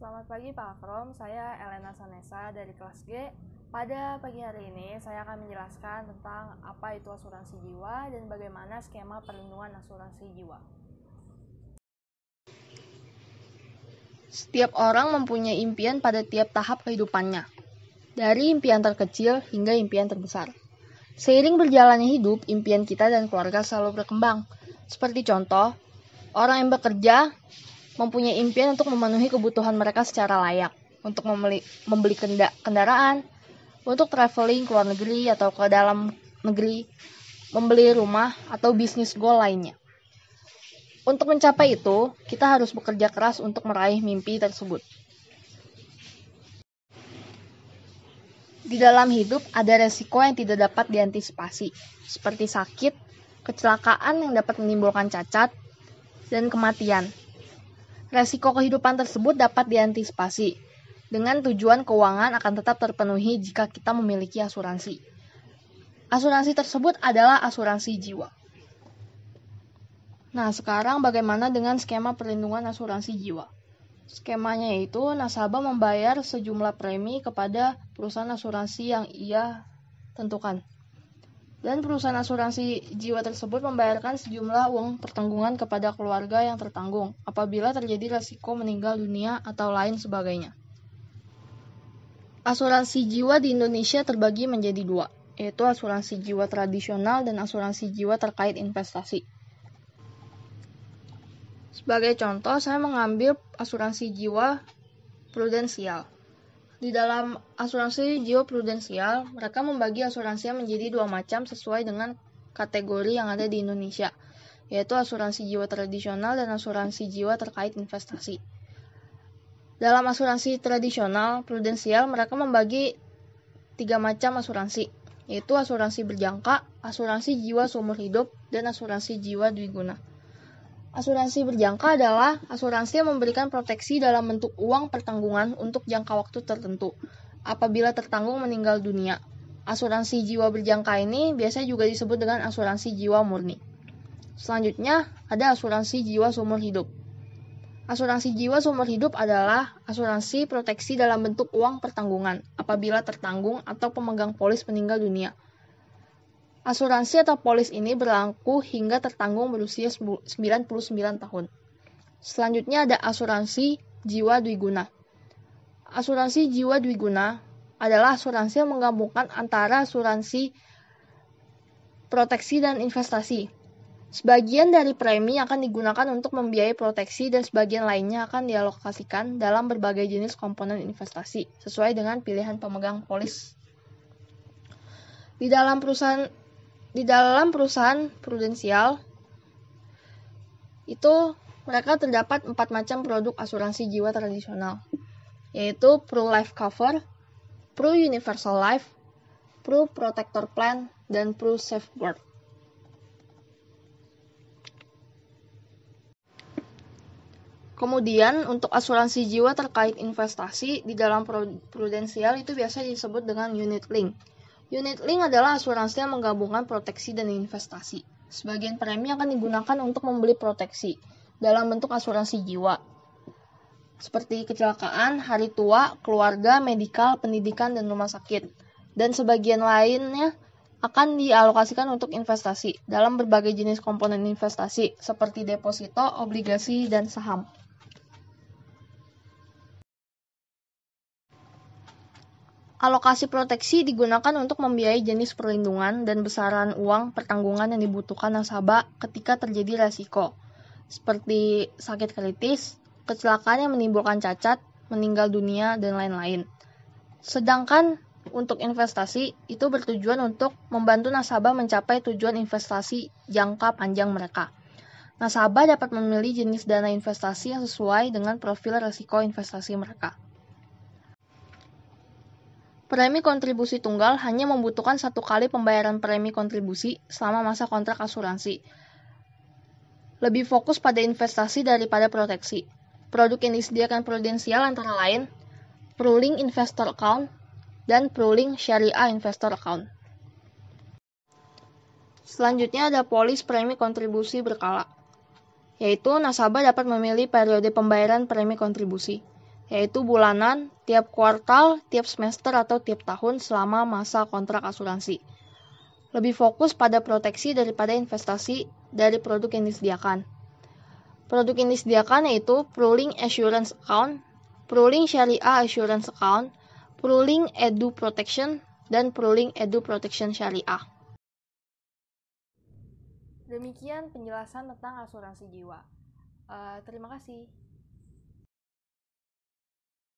Selamat pagi Pak Akrom, saya Elena Sanesa dari kelas G. Pada pagi hari ini saya akan menjelaskan tentang apa itu asuransi jiwa dan bagaimana skema perlindungan asuransi jiwa. Setiap orang mempunyai impian pada tiap tahap kehidupannya, dari impian terkecil hingga impian terbesar. Seiring berjalannya hidup, impian kita dan keluarga selalu berkembang. Seperti contoh, orang yang bekerja mempunyai impian untuk memenuhi kebutuhan mereka secara layak, untuk membeli kendaraan, untuk traveling ke luar negeri atau ke dalam negeri, membeli rumah atau bisnis goal lainnya. Untuk mencapai itu, kita harus bekerja keras untuk meraih mimpi tersebut. Di dalam hidup ada resiko yang tidak dapat diantisipasi, seperti sakit, kecelakaan yang dapat menimbulkan cacat, dan kematian. Resiko kehidupan tersebut dapat diantisipasi, dengan tujuan keuangan akan tetap terpenuhi jika kita memiliki asuransi. Asuransi tersebut adalah asuransi jiwa. Nah, sekarang bagaimana dengan skema perlindungan asuransi jiwa? Skemanya yaitu nasabah membayar sejumlah premi kepada perusahaan asuransi yang ia tentukan. Dan perusahaan asuransi jiwa tersebut membayarkan sejumlah uang pertanggungan kepada keluarga yang tertanggung apabila terjadi risiko meninggal dunia atau lain sebagainya. Asuransi jiwa di Indonesia terbagi menjadi dua, yaitu asuransi jiwa tradisional dan asuransi jiwa terkait investasi. Sebagai contoh, saya mengambil asuransi jiwa prudensial. Di dalam asuransi jiwa prudensial, mereka membagi asuransinya menjadi dua macam sesuai dengan kategori yang ada di Indonesia, yaitu asuransi jiwa tradisional dan asuransi jiwa terkait investasi. Dalam asuransi tradisional prudensial, mereka membagi 3 macam asuransi, yaitu asuransi berjangka, asuransi jiwa seumur hidup, dan asuransi jiwa dwiguna. Asuransi berjangka adalah asuransi yang memberikan proteksi dalam bentuk uang pertanggungan untuk jangka waktu tertentu apabila tertanggung meninggal dunia. Asuransi jiwa berjangka ini biasanya juga disebut dengan asuransi jiwa murni. Selanjutnya ada asuransi jiwa seumur hidup. Asuransi jiwa seumur hidup adalah asuransi proteksi dalam bentuk uang pertanggungan apabila tertanggung atau pemegang polis meninggal dunia. Asuransi atau polis ini berlaku hingga tertanggung berusia 99 tahun. Selanjutnya ada asuransi jiwa dwiguna. Asuransi jiwa dwiguna adalah asuransi yang menggabungkan antara asuransi proteksi dan investasi. Sebagian dari premi akan digunakan untuk membiayai proteksi dan sebagian lainnya akan dialokasikan dalam berbagai jenis komponen investasi sesuai dengan pilihan pemegang polis. Di dalam perusahaan prudensial itu mereka terdapat 4 macam produk asuransi jiwa tradisional, yaitu Pru Life Cover, Pru Universal Life, Pru Protector Plan, dan Pru Safeguard. Kemudian untuk asuransi jiwa terkait investasi di dalam prudensial itu biasa disebut dengan unit link. Unit link adalah asuransi yang menggabungkan proteksi dan investasi. Sebagian premi akan digunakan untuk membeli proteksi dalam bentuk asuransi jiwa, seperti kecelakaan, hari tua, keluarga, medikal, pendidikan, dan rumah sakit. Dan sebagian lainnya akan dialokasikan untuk investasi dalam berbagai jenis komponen investasi, seperti deposito, obligasi, dan saham. Alokasi proteksi digunakan untuk membiayai jenis perlindungan dan besaran uang pertanggungan yang dibutuhkan nasabah ketika terjadi resiko, seperti sakit kritis, kecelakaan yang menimbulkan cacat, meninggal dunia, dan lain-lain. Sedangkan untuk investasi itu bertujuan untuk membantu nasabah mencapai tujuan investasi jangka panjang mereka. Nasabah dapat memilih jenis dana investasi yang sesuai dengan profil risiko investasi mereka. Premi kontribusi tunggal hanya membutuhkan 1 kali pembayaran premi kontribusi selama masa kontrak asuransi. Lebih fokus pada investasi daripada proteksi. Produk yang disediakan prudensial antara lain Prulink Investor Account dan Prulink Syariah Investor Account. Selanjutnya ada polis premi kontribusi berkala, yaitu nasabah dapat memilih periode pembayaran premi kontribusi, yaitu bulanan, tiap kuartal, tiap semester, atau tiap tahun selama masa kontrak asuransi. Lebih fokus pada proteksi daripada investasi dari produk yang disediakan. Produk yang disediakan yaitu Pooling Assurance Account, Pooling Syariah Assurance Account, Pooling Edu Protection, dan Pooling Edu Protection Syariah. Demikian penjelasan tentang asuransi jiwa. Terima kasih.